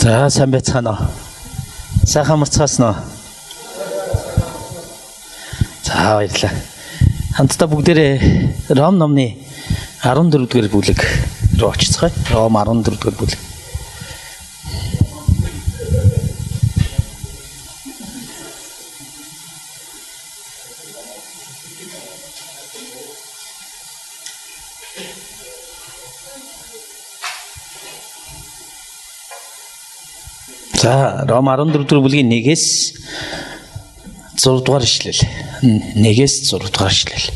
За сайн байцгаана уу? Сайхан марцгаасан уу? За баярлалаа. Хамтдаа бүгдээрээ Ром номны 14-р бүлэг рүү очицгаая. Ром 14-р бүлэг. За Ром 14-р бүлгийн 1-ээс 6 дугаар ишлэл. 1-ээс 6 дугаар ишлэл.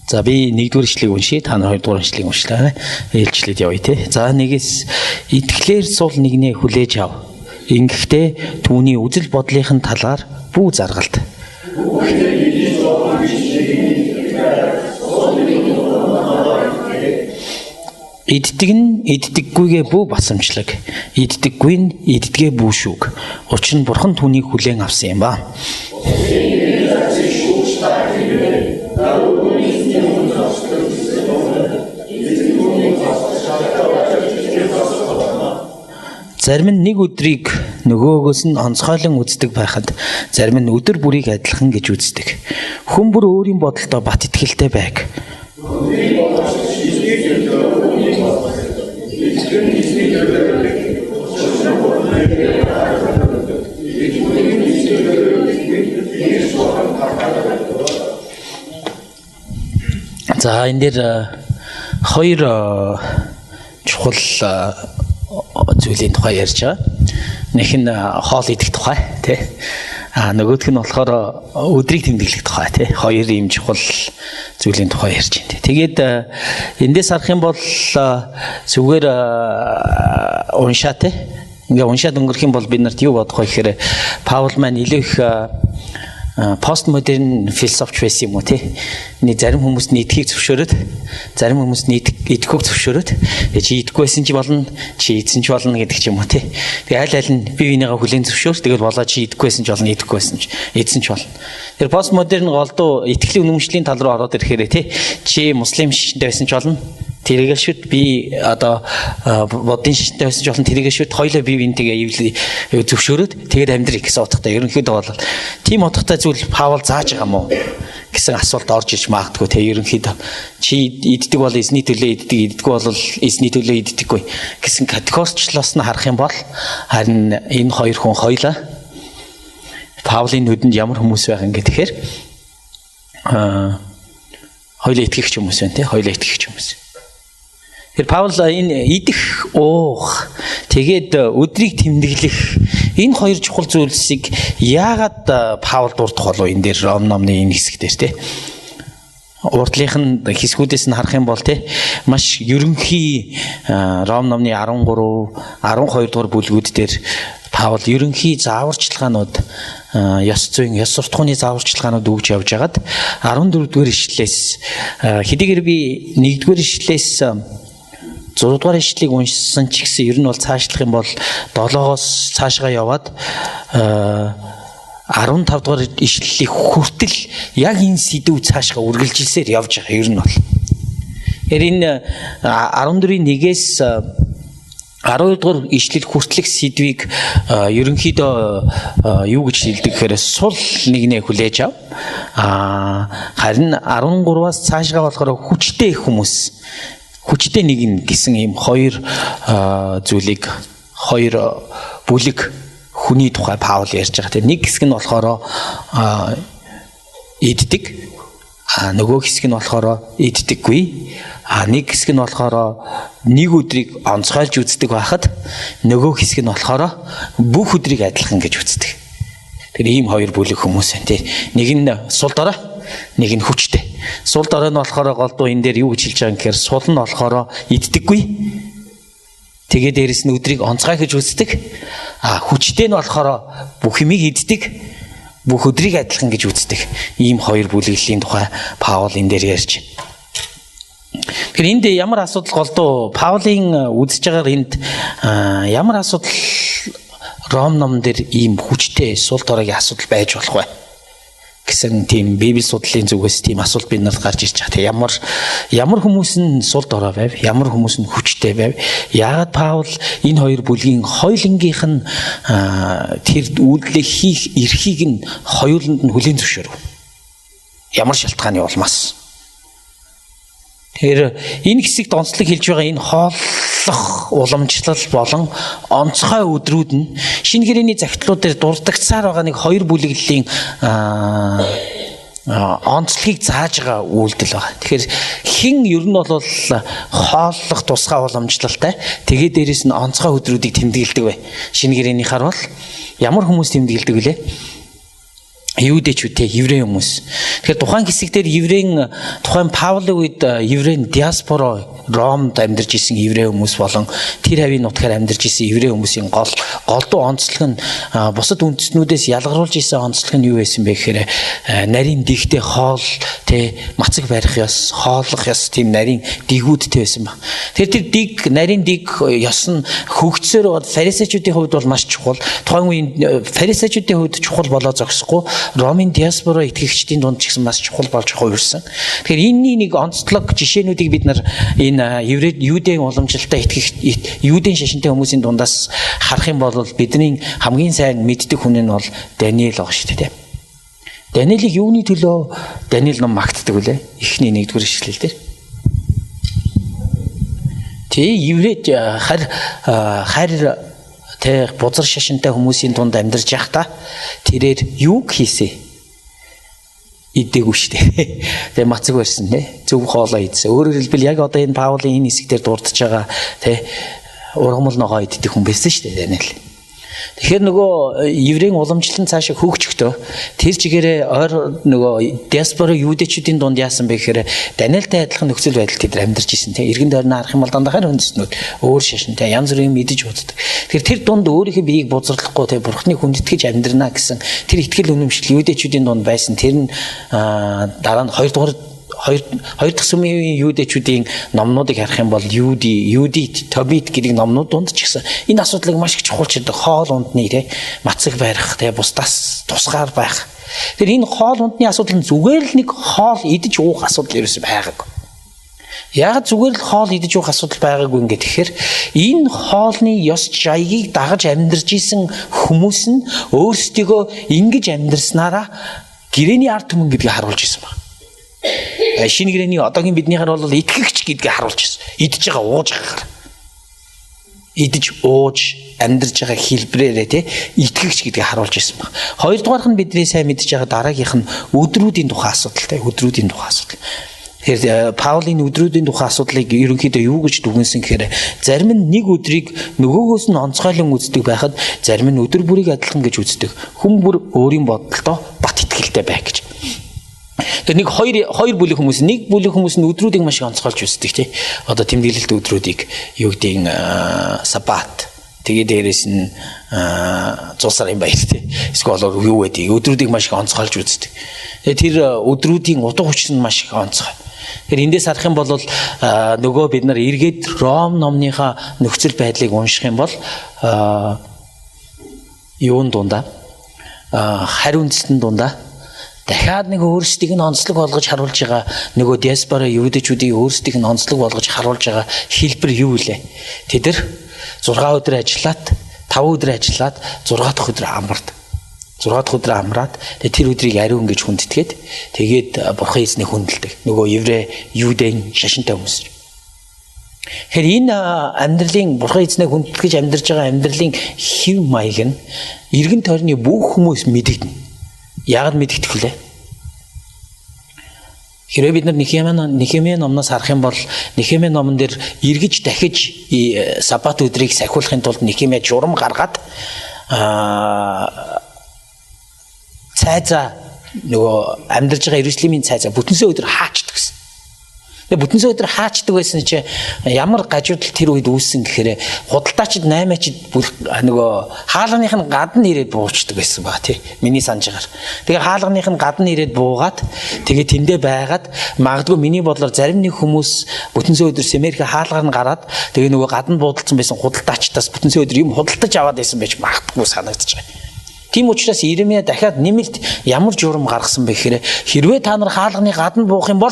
За би 1-р ишлэгийг уншия, та нар 2-р ишлэгийг уншлаа. Ээлжлээд явъя те. За 1-ээс итгэлээр сул нэгнээ хүлээж ав. Ингэхдээ түүний үзэл бодлынхын талаар бүү заргалт. Иддэг нь иддэггүйгээ бүү басамжлаг. Иддэггүй нь иддгээ бүү шүүг. Учир нь бурхан түүнийг хүлээн авсан юм ба. Зарим нь нэг өдрийг нөгөөгөөс нь онцгойлон үздэг байхад зарим нь өдөр бүрийг адилхан гэж үздэг. Хүн бүр өөрийн бодолдоо бат итгэлтэй байг. За энэ дээр хоёр чухал зүйлийн тухай ярьж байгаа. Нэг нь хоол идэх тухай тий. Нөгөөх нь болохоор өдрийг тэмдэглэх тухай тий. Хоёр ийм чухал зүйлийн тухай ярьж байна. Тэгээд эндээс харах юм бол зүгээр уншаа тий. Ингээ уншаад өнгөрөх юм бол бид нарт юу бодох вэ гэхээр Паул маань илүү их постмодерн философч байсан юм уу тий. Нэг зарим хүмүүс нийтхийг зөвшөөрөд, зарим хүмүүс идэхийг зөвшөөрөд чи идэхгүй байсан ч болно, чи идсэн ч болно гэдэг ч юм уу тий. Тэгээ аль аль нь бие бинийгаа хүлээн зөвшөөр. Тэгэл болоо чи идэхгүй байсан ч болно, идэхгүй байсан ч идсэн ч болно. Тэр постмодерн голдуу итгэлийн үнэмшлийн тал руу ороод ирэхээр тий. Чи муслим шишинтэй байсан ч болно. Тэрийгээ шүт би одоо бодын шишинтэй байсан ч болно. Тэрийгээ шүт хоёлаа бие бинийгээ зөвшөөрөд тэгээд амьдрий гэсэн утгатай. Ерөнхийдөө бол тийм утгатай зүйл Паул зааж байгаа мó гэсэн асуулт орж иж магадгүй те. Ерөнхийдөө чи иддэг бол эзний төлөө иддэг, иддэггүй бол эзний төлөө иддэггүй гэсэн категорчлоос нь харах юм бол харин энэ хоёр хүн хоёлаа Паулийн нүдэнд ямар хүмүүс байх юм гэхээр хоёлаа итгэгч хүмүүс байна те. Хоёлаа итгэгч хүмүүс. Тэр Паул энэ идэх, уух, тэгээд өдрийг тэмдэглэх энэ хоёр чухал зүйлсийг яагаад Паул дурдах болов энэ дээр Ром номны энэ хэсэг дээр те. Урдлынх нь хэсгүүдээс нь харах юм бол те маш ерөнхий Ром номны 13, 12 дугаар бүлгүүд дээр Паул ерөнхий зааварчилгаанууд ёс зүйн, ёс суртахууны зааварчилгаанууд өгж явж хагаад 14 дугаар ишлэлээс хэдийгээр би 1-р ишлэлээс 6 дугаар ишлэлийг уншсан ч гэсэн ер нь бол цаашлах юм бол 7-оос цаашгаа яваад 15 дугаар ишлэлийг хүртэл яг энэ сэдв цаашгаа үргэлжилсээр явж байгаа ер нь бол. Энэ 14-ийн 1-ээс 12 дугаар ишлэл хүртэлх сэдвийг ерөнхийдөө юу гэж хэлдэг гэхээр сул нэгнээ хүлээж ав. Харин 13-аас цаашгаа болохоор хүчтэй хүмүүс, хүчтэй нэгэн гэсэн ийм хоёр зүйлийг, хоёр бүлэг хүний тухай Паул ярьж байгаа. Тэр нэг хэсэг нь болохоор иддэг, нөгөө хэсэг нь болохоор иддэггүй. Нэг хэсэг нь болохоор нэг өдрийг онцгойлж үздэг байхад нөгөө хэсэг нь болохоор бүх өдрийг адилхан гэж үздэг. Тэр ийм хоёр бүлэг хүмүүс байна тий. Нэг нь сул дорой, нэг нь хүчтэй. Сул дорой нь болохоор голдуу энэ дээр юу гэж хэлж байгаа юм гэхээр сул нь болохоор иддэггүй. Тэгээд дээрэс нь өдрийг онцгой гэж үздэг. Хүчтэй нь болохоор бүх юмыг иддэг, бүх өдрийг адилхан гэж үздэг. Ийм хоёр бүлэглэлийн тухай Паул энэ дээр ярьж байна. Тэгэхээр энд ямар асуудал голдуу Паулийн үзэж байгаагаар энд ямар асуудал Ром номон дээр ийм хүчтэй сул доройгийн асуудал байж болох вэ? гэсэн тийм библи судлалын зүгээс тийм асуулт бид нарт гарч ирж байгаа. Ямар хүмүүс нь сул дорой байв, ямар хүмүүс нь хүчтэй байв. Яагаад Паул энэ хоёр бүлгийн хоёулангийнх нь тэр үйлдэлийг хийх эрхийг нь хоёуланд нь хүлээн зөвшөөрөв. Ямар шалтгааны улмаас. Тэр энэ хэсэгт онцлог хэлж байгаа энэ хооллох уламжлал болон онцгой өдрүүд нь шинэ гэрээний загтлууд дээр дурддагцаар байгаа нэг хоёр бүлэглэлийн онцлогийг зааж байгаа үйлдэл байна. Тэгэхээр хэн ер нь бол хооллох тусгай уламжлалтай тэгээд дээрэс нь онцгой өдрүүдийг тэмдэглэдэг вэ? Шинэ гэрээний хар бол ямар хүмүүс тэмдэглэдэг вэ? Юудэчүүдтэй еврей хүмүүс. Тэгэхээр тухайн хэсэг дээр тухайн Паулын үед еврей диаспора Ромд амьдарч исэн еврей хүмүүс болон тэр хавийн нутгаар амьдарч исэн еврей хүмүүсийн голдуу онцлог нь бусад үндэстнүүдээс ялгаруулж исэн онцлог нь юу байсан бэ гэхээр нарийн дэгтэй хоол, мацаг барих ёс, хооллох ёс, тийм нарийн дэгүүдтэй байсан баг. Тэр нарийн дэг ёс нь хөгжсөөр фарисеучуудын хувьд бол маш чухал. Тухайн үеийн фарисеучуудын хувьд чухал болоо зогсохгүй. Ромын диаспора итгэгчдийн дунд ч гэсэн маш чухал болж хувирсан. Тэгэхээр энэний нэг онцлог жишээнүүдийг бид нар энэ юудын уламжлалтай юудын шашинтай хүмүүсийн дундаас харах юм бол бидний хамгийн сайн мэддэг хүн нь бол Даниэл байгаа шүү дээ. Даниэлийг юуны төлөө Даниэл ном магтдаг вүлээ? Эхний 1-р ишлэл дээр. Еврейд бузар шашинтай хүмүүсийн дунд амьдарч явахдаа тэрээр юуг хийсэн? Идээгүй шүү дээ. Тэгээ мацаг барьсан зөв хоолоо идсэн. Өөрөөр хэлбэл яг одоо энэ Паулийн энэ хэсгээр дурдж байгаа ургамал ногоо иддэг хүн байсан шүү дээ Даниэл. Тэгэхээр нөгөө еврейн уламжлалт цаашаа хөгжөхдөө тэр чигээрээ нөгөө диаспора юудэчүүдийн дунд яасан бэ гэхээр Даниэлтай адилхан нөхцөл байдал тэд амьдарч исэн иргэн дойрны харах юм бол дандаа үндэстнүүд өөр шашинтай янз бүрийн мэдэж боддог. Тэгэхээр тэр дунд өөрийнхөө биеийг бузарлахгүй бурхны хүндэтгэж амьдрнаа гэсэн тэр итгэл үнэмшил юудэчүүдийн дунд байсан. Тэр нь дараа нь 2 дахь сүмийн юудэчүүдийн номнуудыг харах юм бол Юдит, Тобит гэдэг номнууд донд ч гэсэн энэ асуудлыг маш их чухалчилдаг. Хоол ундны мацаг барих, бусдаас тусгаар байх. Тэр энэ хоол ундны асуудал нь зүгээр л нэг хоол идэж уух асуудал ерөөсөй байгаагүй. Яг зүгээр л хоол идэж уух асуудал байгаагүй ингээд тэгэхээр энэ хоолны ёс жаягийг дагаж амьдарч исэн хүмүүс нь өөрсдийгөө ингэж амьдрснараа гэрээний ард түмэн гэдгийг харуулж исэн байна. Шинэ гэрээний одоогийн биднийхээр бол итгэгч гэдгийг харуулж ирсэн. Идж байгаа ууж байгаагаар. Идж ууж амьдарч байгаа хэлбрээрээ итгэгч гэдгийг харуулж ирсэн баг. Хоёрдугаарх нь бидний сайн мэдж байгаа дараагийнх нь өдрүүдийн тухай асуудал. Өдрүүдийн тухай асуудал. Тэгэхээр Паулийн өдрүүдийн тухай асуудлыг ерөнхийдөө юу гэж дүгнсэн гэхээр зарим нь нэг өдрийг нөгөөгөөс нь онцгойлон үздэг байхад зарим нь өдөр бүрийг адилхан гэж үздэг. Хүн бүр өөрийн бодолтой бат итгэлтэй байх гэж. Тэр нэг хоёр бүлэг хүмүүс нь өдрүүдийг маш их онцгойлж үздэг тий. Одоо тэмдэглэлт өдрүүдийг юу гэдэг саббат. Тэгээд дээрэс нь 100 сарын баяр тий. Эсвэл юу гэдэг өдрүүдийг маш их онцгойлж үздэг. Тэр өдрүүдийн утга учир нь маш их онцгой. Тэр эндээс харах юм бол нөгөө бид нар эргээд Ром номныхаа нөхцөл байдлыг унших юм бол юун дундаа хариу үндэстэн дундаа дахиад нэг өөрсдийг нь онцлог болгож харуулж байгаа нөгөө диаспора юудэчүүдийг өөрсдийг нь онцлог болгож харуулж байгаа хэлбэр юу вэ? Тэд нар 6 өдөр ажиллаад 5 өдөр ажиллаад 6 дахь өдөр амард. 6 дахь өдөр амраад тэр өдрийг ариун гэж хүндэтгээд тэгээд бурхан эзнийг хүндэлдэг. Нөгөө еврей юудын шашинтай хүмүүс. Тэгэхээр энэ амьдралын бурхан эзнээ хүндэтгэж амьдарч байгаа амьдралын хэв маяг нь эргэн тойрны бүх хүмүүс мэдэгдэнэ. Яагаад мэдэгдэх вүлээ? Хэрвээ бид нар Нехемия номноос харах юм бол Нехемия номон дээр эргэж дахиж саббат өдрийг сахиулахын тулд Нехемия журам гаргаад цайзаа нөгөө амьдарч байгаа Иерусалимийн цайзаа бүтэнсэ өдөр хаачдаг гэсэн. Тэгээ бүтэнсэ өдөр хаачдаг байсан чи ямар гажуудал тэр үед үүссэн гэхээр худалдаачид 8-ачид нөгөө хаалганых нь гадна ирээд буучдаг байсан ба тий. Миний санаж байгаа. Тэгээ хаалганых нь гадна ирээд буугаад тэгээ тэндээ байгаад магадгүй миний бодлоор зарим нэг хүмүүс бүтэнсэ өдөр Семерхэ хаалгаар нь гараад тэгээ нөгөө гадна буудалсан байсан худалдаачдаас бүтэнсэ өдөр юм худалдаж аваад байсан байж магадгүй санагдаж байна. Тийм учраас Иремья дахиад нэмэлт ямар журам гаргасан бэ гэхээр хэрвээ та нар хаалганы гадна буух юм бол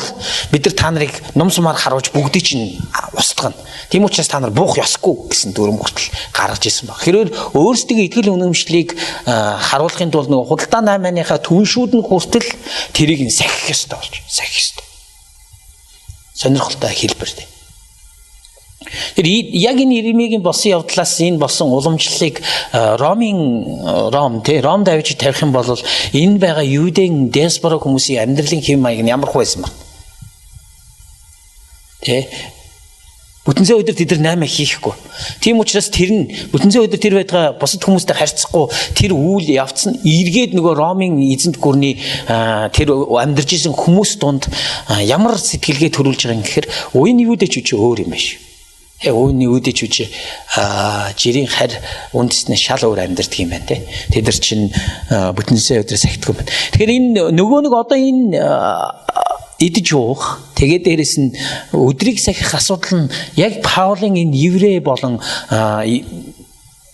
бид нар та нарыг ном сумаар харуулж бүгдийг чинь устгана. Тийм учраас та нар буух ёсгүй гэсэн дүрм хүртэл гаргаж ирсэн баг. Хэрвээ өөрсдөө итгэл үнэмшлийг харуулахын тулд нөгөө худалдаа 8-ааныхаа түншүүд нь хүртэл тэрийг нь сахих ёстой болж сахих ёстой. Сонирхолтой хэлбэр дээ. Тэр яг энэ Иремьягийн болсон явдлаас энэ болсон уламжлалыг Ром давж тавих юм бол энэ байгаа юудын диаспора хүмүүсийн амьдралын хэм маяг нь ямар байсан бэ? Тэ бүтэн зэн өдөр тэд нар 8 хийхгүй. Тийм учраас тэр нь бүтэн зэн өдөр тэр байтугай бусад хүмүүстэй харьцахгүй тэр үйл явцсан эргээд нөгөө Ромын эзэнт гүрний тэр амьдарч исэн хүмүүс дунд ямар сэтгэлгээ төрүүлж байгаа юм гэхээр уйны юудэч үчи өөр юм байна. Өөний үдэч үчи жирийн харь үндэснээ шал өөр амьдардаг юм байна те. Тэд нар чинь бүтэн зэн өдөр сахидаг юм байна. Тэгэхээр энэ нөгөө нэг одоо энэ идэж уух тэгээд дээрэс нь өдрийг сахих асуудал нь яг Паулын энэ еврей болон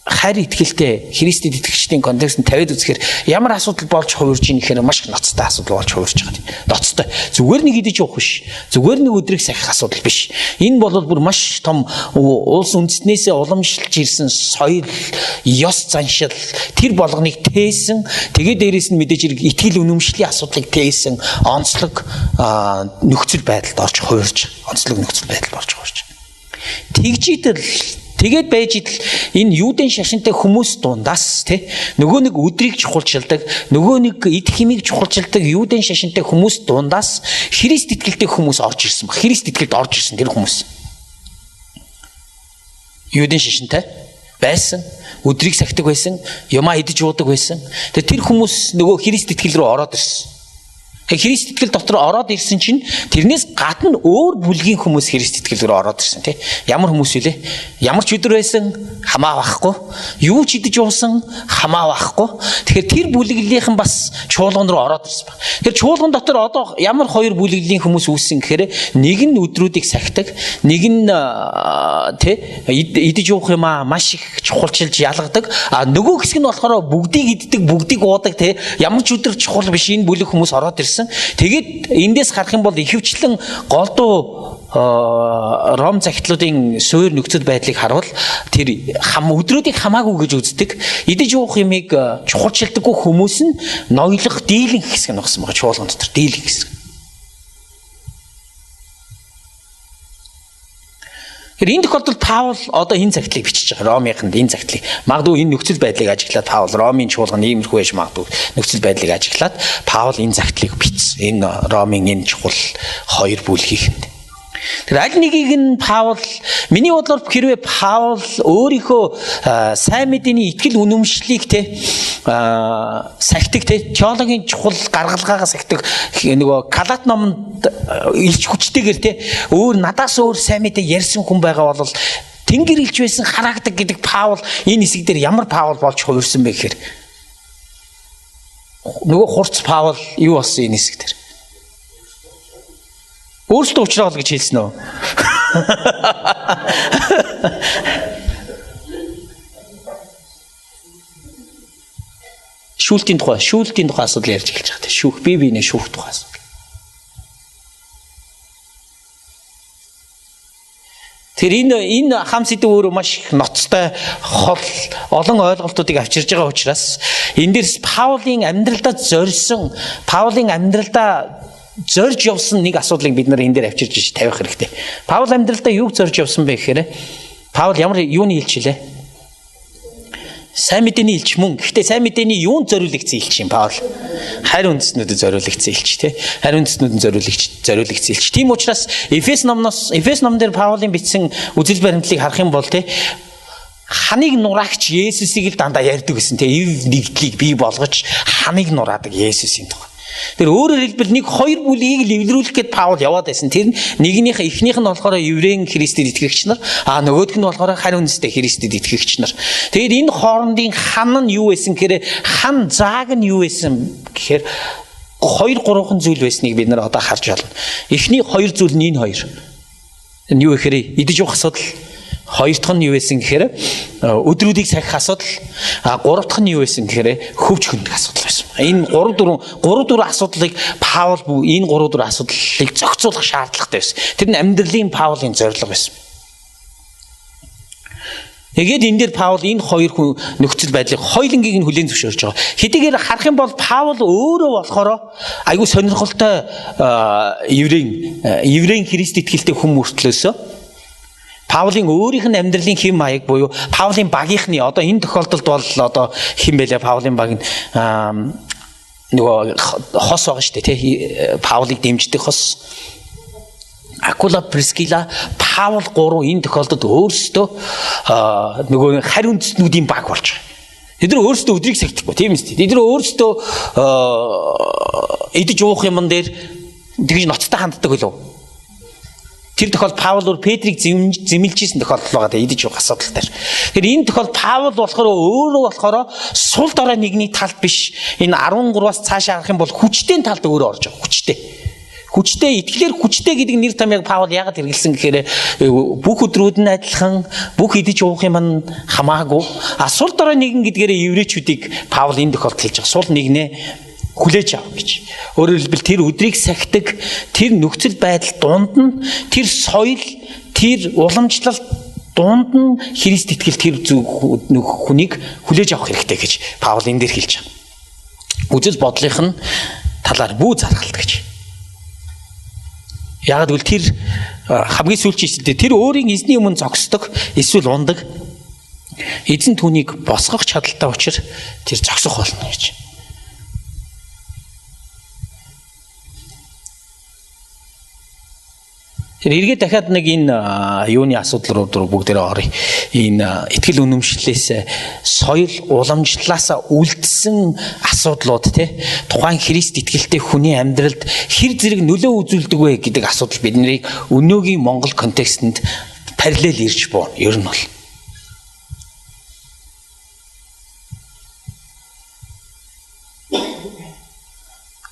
хайр итгэлтэй Христэд итгэгчдийн контекст нь тавиад үзэхээр ямар асуудал болж хувирж ийн гэхээр маш их ноцтой асуудал болж хувирж байгаа. Ноцтой. Зүгээр нэг идэж уух биш. Зүгээр нэг өдрийг сахих асуудал биш. Энэ бол бүр маш том улс үндэстнээсээ уламжилж ирсэн соёл, ёс заншил тэр болгоныг тээсэн. Тэгээд дээрэс нь мэдээж хэрэг итгэл үнэмшлийн асуудлыг тээсэн онцлог нөхцөл байдалд орж хувирж, онцлог нөхцөл байдал болж хувирж. Тэгээд байж идэл энэ юудын шашинтай хүмүүс дундаас тий нөгөө нэг өдрийг чухалчилдаг, нөгөө нэг эд химийг чухалчилдаг юудын шашинтай хүмүүс дундаас Христ итгэлтэй хүмүүс орж ирсэн ба. Христ итгэлд орж ирсэн тэр хүмүүс. Юудын шашинтай байсан, өдрийг сахидаг байсан, юмаа идэж уудаг байсан. Тэр хүмүүс нөгөө Христ итгэл рүү ороод ирсэн. Христ итгэл дотор ороод ирсэн чинь тэрнээс гадна өөр бүлгийн хүмүүс Христ итгэл рүү ороод ирсэн тий. Ямар хүмүүс вэ? Ямар ч өдөр байсан хамаа байхгүй. Юу ч идэж уусан хамаа байхгүй. Тэгэхээр тэр бүлэглэлийнхэн бас чуулган руу ороод ирсэн баг. Тэр чуулган дотор одоо ямар хоёр бүлэглэлийн хүмүүс үүссэн гэхээр нэг нь өдрүүдийг сахидаг, нэг нь тий идэж уух юмаа маш их чухалчилж ялгадаг. А нөгөө хэсэг нь болохоор бүгдийг иддэг, бүгдийг уудаг тий. Ямар ч өдөр чухал биш энэ бүлэг хүмүүс ороод ирсэн. Тэгээд эндээс харах юм бол ихэвчлэн голдуу Ром захидлуудын суурь нөхцөл байдлыг харуул тэр өдрүүдийг хамаагүй гэж үздэг. Идэж уух юмыг чухалчилдаггүй хүмүүс нь ноёлох дийлэн хэсэг нь багсан байгаа чуулган дотор дийлэн хэсэг. Энэ тохиолдолд Паул одоо энэ загтлыг бичиж байгаа. Ромынханд энэ загтлыг. Магадгүй энэ нөхцөл байдлыг ажиглаад Паул Ромын чуулган иймэрхүү байж магадгүй нөхцөл байдлыг ажиглаад Паул энэ загтлыг бичсэн. Энэ Ромын энэ чухал хоёр бүлгийнхэнд. Тэр аль нэгийг нь Паул миний бодлоор хэрвээ Паул өөрийнхөө сайн мэдээний итгэл үнэмшлийг те сахидаг те теологийн чухал гаргалгаагаа сахидаг нөгөө Галат номонд илч хүчтэйгээр те өөр надаас өөр сайн мэдээ ярьсан хүн байгаа бол тэнгэр илч байсан харагдаг гэдэг Паул энэ хэсэг дээр ямар Паул болж хувирсан бэ гэхээр нөгөө хурц Паул юу болсон энэ хэсэг дээр өөрсдөө уулзрал гэж хэлсэн үү? Шүүлтийн тухай асуудал ярьж эхэлж байгаа. Шүүх биенээ шүүх тухай асуудал. Тэр энэ хам сэдв өөрөө маш их ноцтой хол олон ойлголтуудыг авчирж байгаа учраас энэ дээрс Паулын амьдралдаа зорж явсан нэг асуудлыг бид нар энэ дээр авчирж тавих хэрэгтэй. Паул амьдралдаа юуг зорж явсан бэ гэхээр Паул ямар юуны илч вэ? Сайн мэдээний илч мөн. Гэхдээ сайн мэдээний юунд зориулагдсан илч юм Паул? Харь үндэстнүүдэд зориулагдсан илч тий. Харь үндэстнүүдэд зориулагдсан илч. Тийм учраас Эфес номон дээр Паулын бичсэн үзэл баримтлалыг харах юм бол тий ханыг нураагч Есүсийг л дандаа ярьдаг гэсэн тий. Эв нэгдлийг бий болгож ханыг нураадаг Есүсийн тухай. Тэр өөрөөр хэлбэл нэг хоёр бүлгийг л эвлэрүүлэх гээд Паул яваад байсан. Тэр эхнийх нь болохоор еврейн Христэд итгэгч нар, нөгөөх нь болохоор харь үндэстэй Христэд итгэгч нар. Тэгээд энэ хоорондын хан нь юу байсан гэхээр хан зааг нь юу байсан гэхээр 2-3 зүйл байсныг бид нар одоо харж байна. Эхний хоёр зүйл нь энэ хоёр. Энэ юу гэхээр идэж уух асуудал, Хоёр дахь нь юу байсан гэхээр өдрүүдийг сахих асуудал. Гурав дахь нь юу байсан гэхээр хөвч хөндлөх асуудал байсан. Энэ 3 4 асуудлыг Паул энэ 3 4 асуудлыг зохицуулах шаардлагатай байсан. Тэр нь амьдралын Паулийн зорилго байсан. Тэгээд энэ дээр Паул энэ хоёр хүн нөхцөл байдлыг хоёулангийг нь хүлээн зөвшөөрж байгаа. Хэдийгээр харах юм бол Паул өөрөө болохоор айгүй сонирхолтой еврейн Христ итгэлтэй хүн мөртлөөсөө Паулын өөрийнх нь амьдралын хэм маяг буюу Паулын багийнхны одоо энэ тохиолдолд бол одоо хэм байлаа Паулын баг нь нөгөө хос байгаа шүү дээ тий Паулыг дэмждэг хос Акула Прискила Паул гурав энэ тохиолдолд өөрсдөө нөгөө харь үндэстнүүдийн баг болж байгаа. Тэд нар өөрсдөө өдрийг сахихгүй тийм үстэй. Тэд нар өөрсдөө идэж уух юм дээр тэгж ноцтой ханддаг болов. Тэр тохиолдолд Паул өөр Петрийг зэмлэжсэн тохиолдол байгаа дээ идэж уух асуудал дээр. Тэгэхээр энэ тохиолдолд Паул болохоор өөрөө болохоор сул дорой нэгний талд биш энэ 13-аас цаашаа харах юм бол хүчтэй талд өөрөө орж байгаа. Хүчтэй итгэлээр хүчтэй гэдэг нэр томьёог Паул яагаад хэрэглэсэн гэхээр бүх өдрүүд нь адилхан бүх идэж уух юм хамаагүй сул дорой нэгэн гэдгээрээ еврейчүүдийг Паул энэ тохиолдолд хэлж байгаа. Сул нэгнээ хүлээж ав гэж. Өөрөөр хэлбэл тэр өдрийг сахидаг тэр нөхцөл байдал дунд нь тэр соёл тэр уламжлалт дунд нь Христ итгэл тэр хүнийг хүлээж авах хэрэгтэй гэж Паул энэ дээр хэлж байгаа. Үзэл бодлынх нь талаар бүү заргалт гэж. Яг гэвэл тэр хамгийн сүүлчийсдээ тэр өөрийн эзний өмнө зогсдог эсвэл ундаг эзэн түүнийг босгох чадaltaй учраас тэр зогсох болно гэж. Тэр эргээд дахиад нэг энэ юуны асуудал руу бүгдээрээ оръё. Энэ итгэл үнэмшлээс соёл уламжлалаасаа үлдсэн асуудлууд тий тухайн Христ итгэлтэй хүний амьдралд хэр зэрэг нөлөө үзүүлдэг вэ гэдэг асуудал биднийг өнөөгийн Монгол контекстэнд параллел ирж буuna. Ер нь бол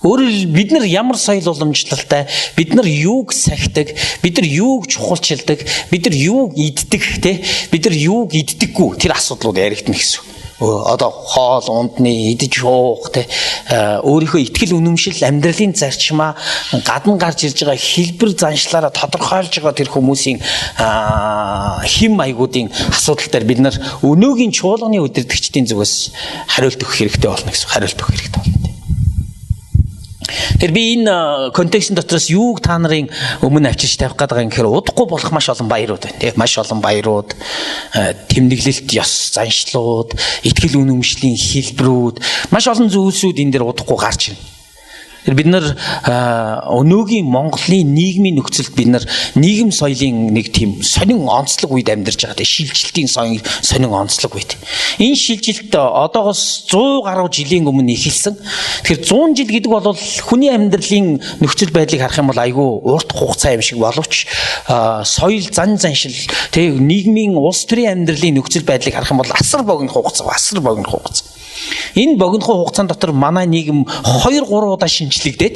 өөрөөр бид нар ямар соёл уламжлалтай, бид нар юуг сахидаг, бид нар юуг чухалчилдаг, бид нар юуг иддэг те, бид нар юуг иддэггүй тэр асуудлууд яригдана гэсэн. Одоо хоол ундны идэж уух те өөрийнхөө итгэл үнэмшил амьдралын зарчмаа гадна гарч ирж байгаа хэлбэр заншлаараа тодорхойлж байгаа тэр хүмүүсийн хэм маягуудын асуудал дээр бид нар өнөөгийн чуулганы удирдагчдын зүгээс хариулт өгөх хэрэгтэй болно гэсэн. Хариулт өгөх хэрэгтэй болно. Тэр би энэ контекст дотроос юуг та нарын өмнө авчирч тавих гэдэг юм гэхээр удахгүй болох маш олон баярууд байна. Тийм маш олон баярууд, тэмдэглэлт ёс заншлууд, итгэл үнэмшлийн хэлбэрүүд, маш олон зүйлсүүд энэ дээр удахгүй гарч ирнэ. Бид нар өнөөгийн Монголын нийгмийн нөхцөлд бид нар нийгэм соёлын нэг тийм сонин онцлог үед амьдарч байгаа тийм шилжилтийн сонин онцлог үед. Энэ шилжилт одоогоос 100 гаруй жилийн өмнө эхэлсэн. Тэгэхээр 100 жил гэдэг бол хүний амьдралын нөхцөл байдлыг харах юм бол айгүй урт хугацаа юм шиг боловч соёл заншил тийм нийгмийн улс төрийн амьдралын нөхцөл байдлыг харах юм бол асар богино хугацаа. Энэ богино хугацаанд дотор манай нийгэм 2-3 удаа шинжлэгдээд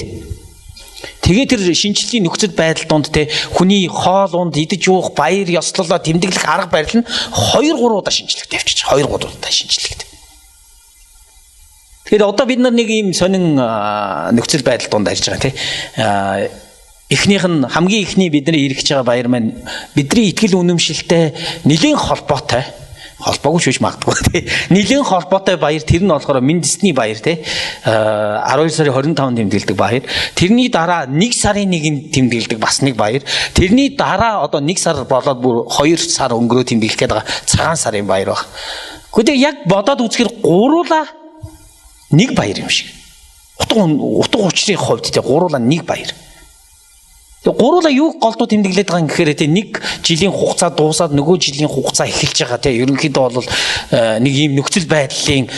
тэгээд тэр шинжлэлийн нөхцөл байдал донд те хүний хоол унд идэж уух баяр ёслолоо тэмдэглэх арга барил нь 2-3 удаа шинжлэгдэж явчих. 2-3 удаа шинжлэгдэ. Тэгэхээр одоо бид нар нэг ийм сонин нөхцөл байдал донд ажиллаж байгаа те эхнийх нь хамгийн эхний бидний эргэж байгаа баяр маань бидний итгэл үнэмшилтэй нэлийн холбоотой холбоогүй шүүж магадгүй тий. Нилийн холбоотой баяр тэр нь болохоор Мэндисний баяр тий. 12 сарын 25-нд тэмдэглэдэг баяр. Тэрний дараа 1 сарын 1-нд тэмдэглэдэг бас нэг баяр. Тэрний дараа одоо 1 сар болоод бүр 2 сар өнгөрөө тэмдэглэх гээд байгаа цагаан сарын баяр баг. Гэхдээ яг бодоод үзэхээр гуруула нэг баяр юм шиг. Утга учрын хувьд тий гуруула нэг баяр. Гуруула юу голдуу тэмдэглээд байгаа юм гэхээр те нэг жилийн хугацаа дуусаад нөгөө жилийн хугацаа эхэлж байгаа те ерөнхийдөө бол нэг ийм нөхцөл байдлын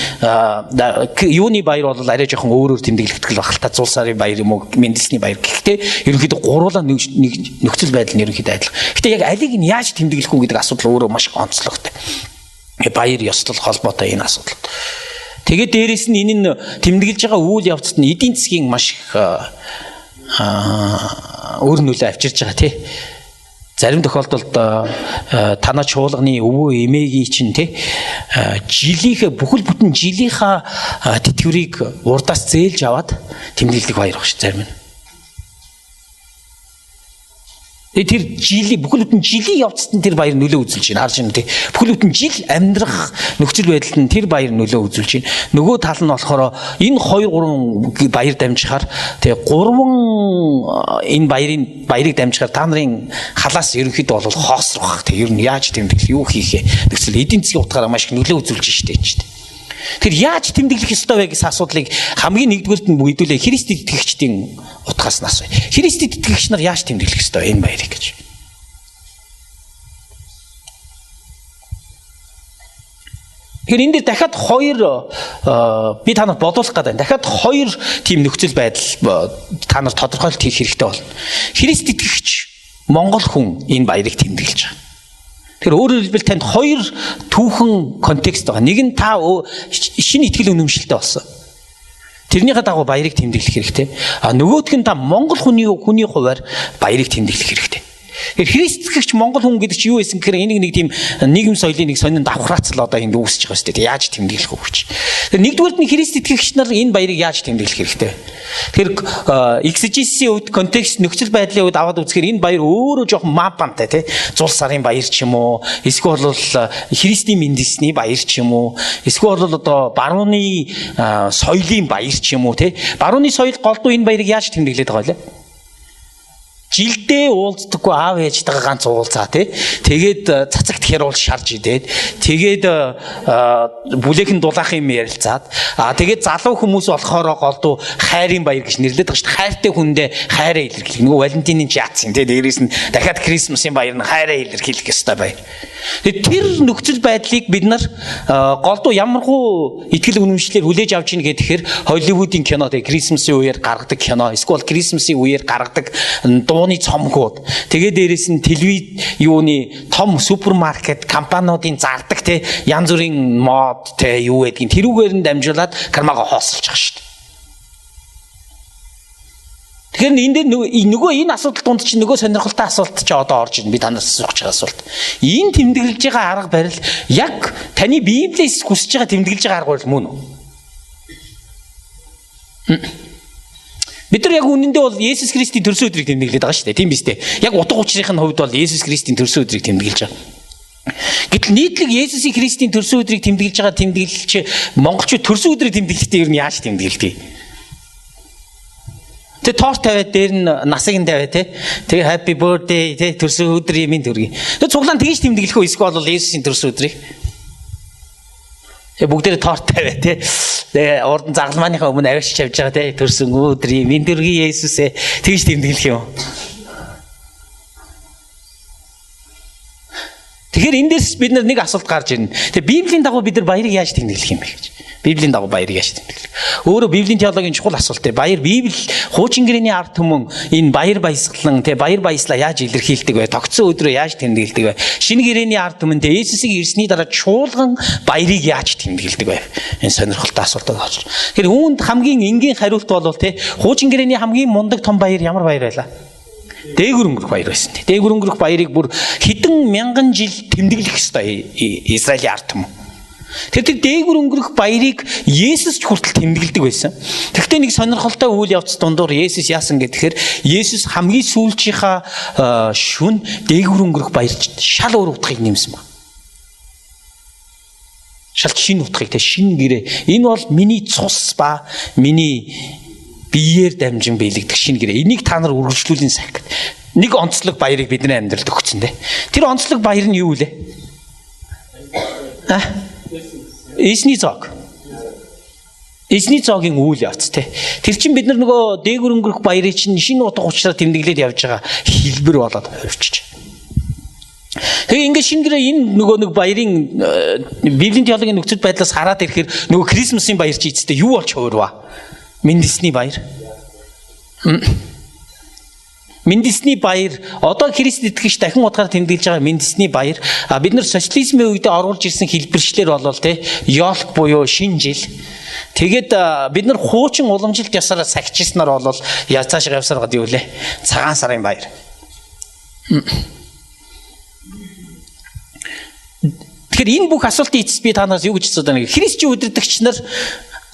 юуны баяр бол арай жоохон өөрөөр тэмдэглэгдэх байх л та 100 сарын баяр юм уу Мэндисний баяр гэхдээ ерөнхийдөө гуруула нэг нөхцөл байдал нь ерөнхийдөө адилхан. Гэтэ яг алиг нь яаж тэмдэглэх үү гэдэг асуудал өөрөө маш онцлогтой. Баяр ёслол холбоотой энэ асуудал. Тэгээд дээрэс нь энэ нь тэмдэглэж байгаа үйл явцад нь эдийн засгийн маш их өөр нөлөө авчирч байгаа тий. зарим тохиолдолд танаа чуулганы өвөө эмээгийн чинь тий жилийнхээ бүхэл бүтэн жилийнхаа тэтгэврийг урдаас зээлж аваад тэмдэглэдэг баяр багш зарим нь. Тэр жилийн бүхэл бүтэн жилийн явцад нь тэр баяр нөлөө үзүүлж байна. Харж байна тий. Бүхэл бүтэн жил амьдрах нөхцөл байдлад нь тэр баяр нөлөө үзүүлж байна. Нөгөө тал нь болохоор энэ 2 3 баяр дамжихаар тий 3 энэ баярыг дамжихаар та нарын халаас ерөнхийдөө бол хоосрох бах тий. Ер нь яаж тэмдэглэх юу хийх нөхцөл эдийн засгийн утгаараа маш их нөлөө үзүүлж штэ энэ. Тэр яаж тэмдэглэх ёстой вэ гэсэн асуудлыг хамгийн нэгдүгээрт нь бүгдүүлээ Христэд итгэгчдийн утгаас нь асууя. Христэд итгэгч нар яаж тэмдэглэх ёстой энэ баярыг гэж. Тэгэхээр энэ дээр дахиад 2 би та нарт бодуулах гэдэг. Дахиад 2 тийм нөхцөл байдал та нарт тодорхойлт хийх хэрэгтэй болно. Христ итгэгч Монгол хүн энэ баярыг тэмдэглэж байгаа. Тэгэхээр өөрөөр хэлбэл танд 2 түүхэн контекст байгаа. Нэг нь та шинэ итгэл үнэмшилтэй болсон. Тэрнийхээ дагуу баярыг тэмдэглэх хэрэгтэй. Нөгөөх нь та Монгол хүний хувьар баярыг тэмдэглэх хэрэгтэй. Христ итгэгч Монгол хүн гэдэг чинь юу байсан гэхээр энийг нэг тийм нийгэм соёлын нэг сонин давхраацал одоо энд үүсэж байгаа шүү дээ. Яаж тэмдэглэх вэ гэж. Тэгэхээр нэгдүгээрт нь Христ итгэгч нар энэ баярыг яаж тэмдэглэх хэрэгтэй. Тэгэхээр exegesis-ийн үед контекст нөхцөл байдлын үед аваад үзэхээр энэ баяр өөрөө жоохон мапантай тий. Зул сарын баяр ч юм уу, эсвэл бол Христийн мэндисний баяр ч юм уу, эсвэл бол одоо барууны соёлын баяр ч юм уу тий. Барууны соёл голдуу энэ баярыг яаж тэмдэглээд байгаа вэ? Жилдээ уулздаггүй аав ээжтэйгээ ганц уулзаа тий. Тэгээд цацагт хяруул шарж идээд тэгээд бүлэхэн дулаах юм ярилцаад тэгээд залуу хүмүүс болохоор голдуу хайрын баяр гэж нэрлэдэг байгаа шүү дээ. Хайртай хүндээ хайраа илэрхийлэх. Нөгөө Валентинын чац юм тий. Дээрээс нь дахиад Крисмсийн баяр нь хайраа илэрхийлэх ёстой баяр. Тэгээд тэр нөхцөл байдлыг бид нар голдуу ямархуу итгэл үнэмшлэр хүлээж авч ийн гэхээр Холливуудын кино тий Крисмсийн үеэр гаргадаг кино, эсвэл Крисмсийн үеэр гаргадаг дууны цомгууд. Тэгээд дээрэс нь телевиз юуны том супермаркет компаниудын зардаг те янз бүрийн мод те юу гэдгийг тэрүүгээр нь дамжуулаад кармагаа хоосолж байгаа шүү дээ. Тэгэхээр энэ дээр нөгөө энэ асуудал донд чинь нөгөө сонирхолтой асуулт ч одоо орж ирнэ. Би танаас асууж байгаа асуулт. Энэ тэмдэглэж байгаа арга барил яг таны Библиэс хүсэж байгаа тэмдэглэж байгаа арга барил мөн үү? Бид нар яг үнэндээ бол Есүс Христийн төрсөн өдрийг тэмдэглээд байгаа шүү дээ. Тийм биз дээ. Яг утга учирын хувьд бол Есүс Христийн төрсөн өдрийг тэмдэглэж байгаа. Гэтэл нийтлэг Есүсийн Христийн төрсөн өдрийг тэмдэглэж байгаа тэмдэглэлч монголчууд төрсөн өдрийг тэмдэглэхдээ ер нь яаж тэмдэглэдэг? Тэгээ торт тавиад дээр нь насыг нь тавиад тэгээ happy birthday тэгээ төрсөн өдрийн минь төргий. Тэгээ цуглаан тэгж тэмдэглэх үү? Эсвэл бол Есүсийн төрсөн өдрийг бүгдээ торт тавиа тий. Тэгээ урд нь загалмааныхаа өмнө авчиж явж байгаа тий. Төрсөн өдрийн минь төргий Есүсээ тэгж тэмдэглэх юм. Тэгэхээр эндээс бид нар нэг асуулт гарч ирнэ. Тэгээ Библийн дагуу бид нар баярыг яаж тэмдэглэх юм бэ гэж. Библийн дагуу баярыг яаж тэмдэглэх. Өөрөө Библийн теологийн чухал асуулт ээ. Баяр Библи хуучин гэрээний ард түмэн энэ баяр баясгалан тэгээ баяр баяслаа яаж илэрхийлдэг вэ? Тогтсон өдрөө яаж тэмдэглэдэг вэ? Шинэ гэрээний ард түмэн тэгээ Есүсийг ирсний дараа чуулган баярыг яаж тэмдэглэдэг вэ? Энэ сонирхолтой асуулт байна. Тэгэхээр үүнд хамгийн энгийн хариулт бол тий хуучин гэрээний хамгийн мундаг том баяр ямар баяр байлаа? Дээгүр өнгөрөх баяр байсан. Дээгүр өнгөрөх баярыг бүр хэдэн мянган жил тэмдэглэх ёстой Израилийн ард түмэн. Тэр дээгүр өнгөрөх баярыг Есүс ч хүртэл тэмдэглэдэг байсан. Тэгэхдээ нэг сонирхолтой үйл явц дундуур Есүс яасан гэхээр Есүс хамгийн сүүлчийнхаа шүн дээгүр өнгөрөх баяр шал өөр утгыг нэмсэн ба. Шал шинэ утгыг тэ шинэ гэрээ. Энэ бол миний цус ба миний биеэр дамжин биелэгдэх шинэ гэрээ. Энийг та нар үргэлжлүүлэн сах. Нэг онцлог баярыг бидний амьдралд өгсөн дээ. Тэр онцлог баяр нь юу вэ? Эзний зог. Эзний зоогийн үйл явц те. Тэр чинь бид нар нөгөө дээгүр өнгөрөх баярыг чинь шинэ утга учираар тэмдэглээд явж байгаа хэлбэр болоод хувьчиж. Тэгээ ингээд шинэ гэрээ энэ нөгөө нэг баярын Библийн теологийн нөхцөл байдлаас хараад ирэхээр нөгөө Крисмсийн баяр чи эцэстээ юу болж хувирваа? Мэндисний баяр. Мэндисний баяр одоо Христ итгэгч дахин утгаар тэмдэглэж байгаа мэндисний баяр бид нар социализмын үед оруулж ирсэн хэлбэрчлэр болол те ёлк буюу шинэ жил. Тэгээд бид нар хуучин уламжилт ясаараа сахижснаар болол цаашаа явсаар гад юу лээ? Цагаан сарын баяр. Тэгэхээр энэ бүх асуултын эцэст би танаас юу гэж хэлээд байна вэ? Христчийн удирдагч нар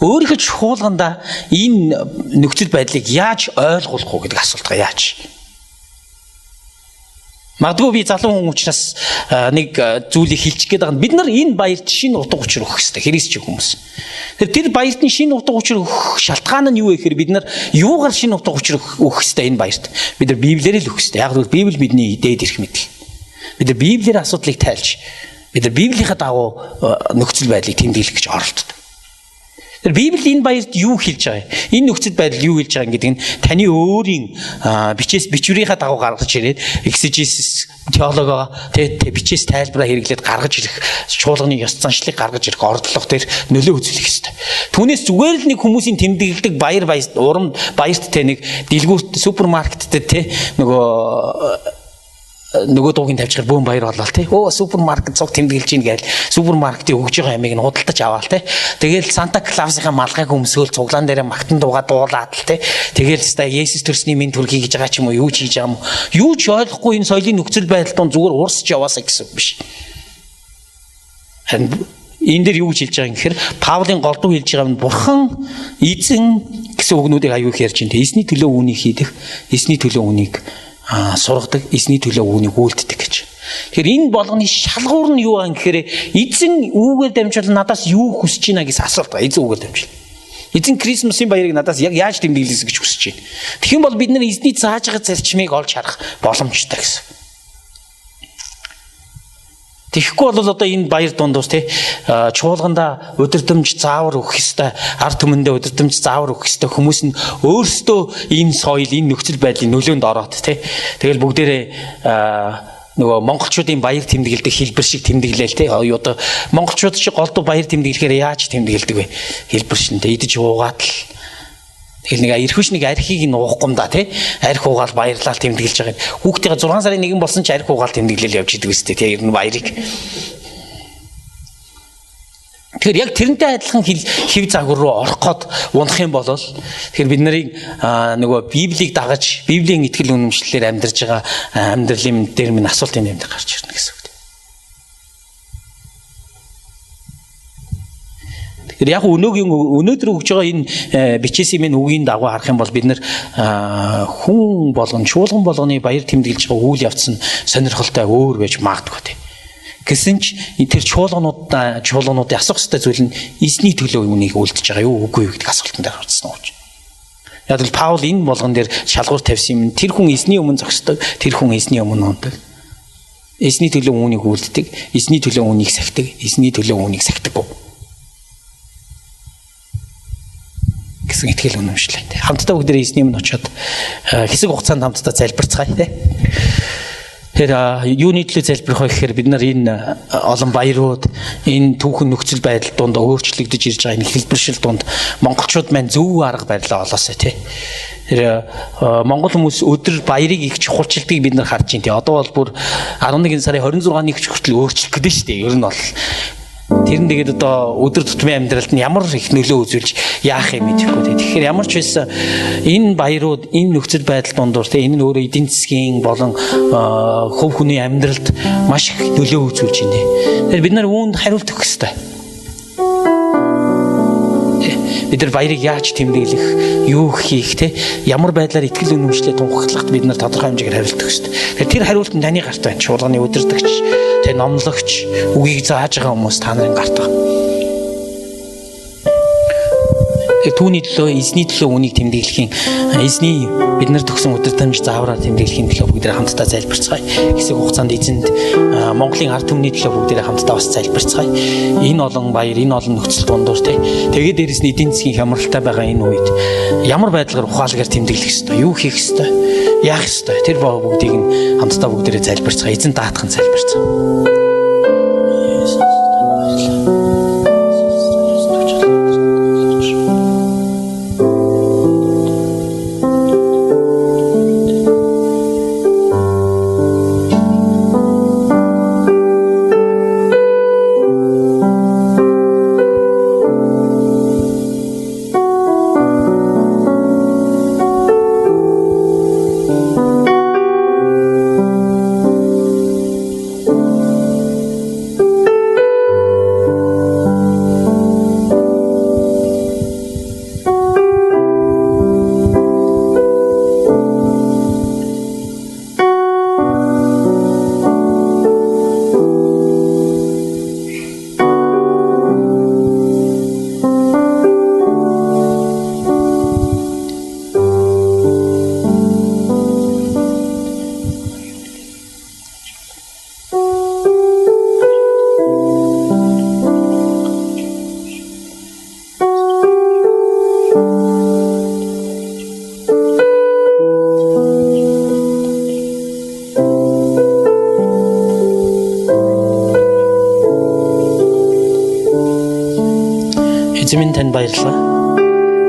өөрийнхөө чуулгандаа энэ нөхцөл байдлыг яаж ойлгох вэ гэдэг асуултгаа яаж? Магадгүй би залуу хүн учраас нэг зүйлийг хэлчих гээд байгаа нь бид нар энэ баярт шинэ утга учир өгөх хэрэгтэй христчийн хүмүүс. Тэр баярт нь шинэ утга учир өгөх шалтгаан нь юу вэ гэхээр бид нар юугаар шинэ утга учир өгөх хэрэгтэй энэ баярт? Бид нар Библиэр л өгөх хэрэгтэй. Яг л Библи бидний дээд ирэх мэдээ. Бид нар Библиэр асуудлыг тайлж, бид нар Библийнхаа дагуу нөхцөл байдлыг тэмдэглэх гэж оролддог. Тэр Библи энэ баярт юу хэлж байгаа юм? Энэ нөхцөл байдал юу хэлж байгаа гэдэг нь таны өөрийн бичвэрийнхаа дагуу гаргаж ирээд exegesis теологоо бичээс тайлбараа хэрэглээд гаргаж ирэх чуулганы ёс заншлыг гаргаж ирэх ордлого дээр нөлөө үзүүлэх ёстой. Түүнээс зүгээр л нэг хүмүүсийн тэмдэглэдэг баяр урам баярт нэг дэлгүүрт супермаркеттэй нөгөө дуугийн тавьчихар бөөн баяр болоо тий. Супермаркет цуг тэмдэглэж ийн гээл супермаркетыг өгж байгаа ямиг нь худалдаж аваал тий. Тэгэл Санта Клаусынхаа малгайг өмсөөл цуглаан дээр магтан дуугаа дуулаад л тий. Тэгэл Есүс төрсний минь төрхий гэж байгаа ч юм уу юу ч хийж байгаа юм. Юу ч ойлгохгүй энэ соёлын нөхцөл байдалд зүгээр уурсч яваасаа гэсэн биш. Харин энэ дээр юу гэж хэлж байгаа юм гэхээр Паулын голдуу хэлж байгаа нь Бурхан эзэн гэсэн үгнүүдийг аюул ярьж байна тий. Эзний төлөө үнийг хийдэг, эзний төлөө үнийг сургадаг, эзний төлөө үүнийг үйлддэг гэж. Тэгэхээр энэ болгоны шалгуур нь юу вэ гэхээр эзэн үүгээр дамжуул надаас юу хүсэж байна гэсэн асуулт ба эзэн үүгээр дамжуул. Эзэн Крисмсийн баярыг надаас яг яаж тэмдэглэс гэж хүсэж байна. Тэгэх юм бол бид нар эзний зааж байгаа зарчмыг олж харах боломжтой гэсэн. Тэгэхгүй бол одоо энэ баяр дундус тий чуулганда удирдамж заавар өгөх ёстой, ард түмэндээ удирдамж заавар өгөх ёстой хүмүүс нь өөрсдөө энэ соёл, энэ нөхцөл байдлын нөлөөнд ороод тий тэгэл бүгдээрээ нөгөө монголчуудын баяр тэмдэглэдэг хэлбэр шиг тэмдэглээл тий одоо монголчууд шиг голдуу баяр тэмдэглэхээр яаж тэмдэглэдэг вэ? Хэлбэр шинтэй идэж уугаад л тэгэл нэг эрхвч нэг архийг нь уухгүй юм да тий арх уугаал баярлал тэмдэглэж байгаа. Хүүхдийн 6 сарын 1 болсон ч арх уугаал тэмдэглэл явж идэг үстэй тий ер нь баярыг. Тэгэхээр яг тэрнтэй адилхан хэв загвар руу орох гээд унах юм бол тэгэхээр бид нарыг нөгөө Библийг дагаж Библийн итгэл үнэмшлэлээр амьдарж байгаа амьдралын дээр минь асуултын нэмд гарч ирнэ гэсэн үг. Яг өнөөдөр өгж байгаа энэ бичээсийн минь үгийн дагуу харах юм бол бид нэр хүн болгон чуулган болгоны баяр тэмдэглэж байгаа үйл явц нь сонирхолтой өөр байж магадгүй тийм. Гэсэн ч тэр чуулгануудын асуух ёстой зүйл нь эзний төлөө үнийг үлдэж байгаа юу үгүй юу гэдэг асуултанд орсон гэж. Яг л Паул энэ болгон дээр шалгуур тавьсан юм. Тэр хүн эзний өмнө зогсдог, тэр хүн эзний өмнө ундаг. Эзний төлөө үнийг үлддэг, эзний төлөө үнийг сахидаг, эзний төлөө үнийг сахидаггүй. Гэсэн итгэл үнэмшлээ. Хамтдаа бүгдээ эзний өмнө очиод хэсэг хугацаанд хамтдаа залбирцгаая тий. Тэр юуны төлөө залбирх вэ гэхээр бид нар энэ олон баярууд энэ түүхэн нөхцөл байдал донд өөрчлөгдөж ирж байгаа энэ хэлбэршил донд монголчууд маань зөв арга барилаа олоосаа тий. Тэр монгол хүмүүс өдөр баярыг их чухалчилдгийг бид нар харж байна тий. Одоо бол бүр 11 сарын 26-ны хүртэл өөрчлөх гэдэг шүү дээ. Ер нь бол тэр нь тэгээд одоо өдөр тутмын амьдралд нь ямар их нөлөө үзүүлж яах юм мэдэхгүй тий. Тэгэхээр ямар ч байсан энэ баярууд энэ нөхцөл байдал дундуур тий энэ нь өөрөө эдийн засгийн болон хувь хүний амьдралд маш их нөлөө үзүүлж байна. Тэгэхээр бид нар үүнд хариулт өгөх ёстой. Бид нар баярыг яаж тэмдэглэх, юу хийх тий ямар байдлаар итгэл үнэмшлээ тунхаглахад бид нар тодорхой хэмжээгээр хариулт өгөх ёстой. Тэгэхээр тэр хариулт нь таны гарт байна. Чуулганы удирдагч, тий номлогч, үгийг зааж байгаа хүмүүс та нарын гарт байна. Түүний төлөө эзний төлөө үнийг тэмдэглэхийн эзний бид нар төгсөн удирдамж заавраар тэмдэглэхийн төлөө бүгдээ хамтдаа залбирцгаая. Хэсэг хугацаанд эзэнд Монголын ард түмний төлөө бүгдээ хамтдаа бас залбирцгаая. Энэ олон баяр, энэ олон нөхцөл дундуур тэгээд дээрэс нь эдийн засгийн хямралтай байгаа энэ үед ямар байдлаар ухаалгаар тэмдэглэх ёстой, юу хийх ёстой, яах ёстой тэр бүгдийг нь хамтдаа бүгдээ залбирцгаая. Эзэн даатхан залбирцгаая. танд баярлалаа.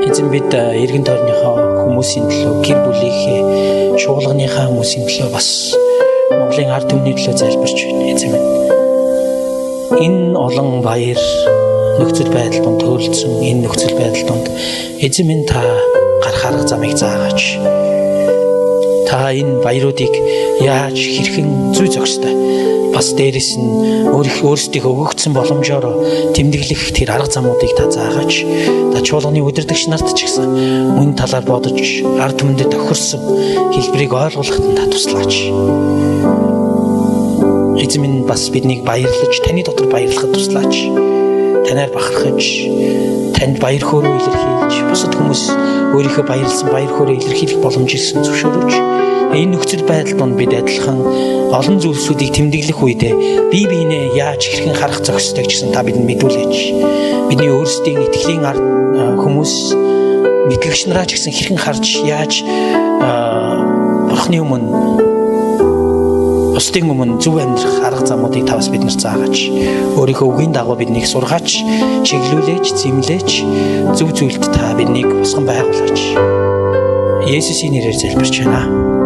Эзэн бид эргэн тойрныхоо хүмүүсийн төлөө, гэр бүлийнхээ, шуулганыхаа хүмүүсийн төлөө бас Монголын ард түмний төлөө залбирч байна. Эзэн минь. Энэ олон баяр нөхцөл байдал донд төөлдсөн энэ нөхцөл байдал донд эзэн минь та гарах арга замыг заагаач. Та энэ баяруудыг яаж хэрхэн зүй зохистой бас дээрэс нь өөрсдийнхөө өгөгдсөн боломжоор тэмдэглэх тэр арга замуудыг та заагаач. Та чуулганы удирдагч нарт ч гэсэн мөн талаар бодож ард түмэндээ тохирсон хэлбэрийг ойлгуулахад та туслаач. Эзэн минь бас биднийг баярлаж, таны дотор баярлахад туслаач. Танаар бахархаж, танд баяр хөөрөө илэрхийлж, бусад хүмүүс өөрийнхөө баярлсан баяр хөөрөө илэрхийлэх боломжийг зөвшөөрөж, энэ нөхцөл байдал донд бид адилхан олон зүйлсүүдийг тэмдэглэх үедээ бие биенээ яаж хэрхэн харах зохистой гэсэн та бидэнд мэдүүлээч. Бидний өөрсдийн итгэлийн хүмүүс итгэгч нараа ч гэсэн хэрхэн харж яаж Бурхны өмнө бусдын өмнө зөв амьдрах арга замуудыг та бас биднэрт заагаач. Өөрийнхөө үгийн дагуу биднийг сургаач, чиглүүлээч, зэмлээч, зөв зүйлд та биднийг босгон байгуулаач. Есүсийн нэрээр залбирч байна.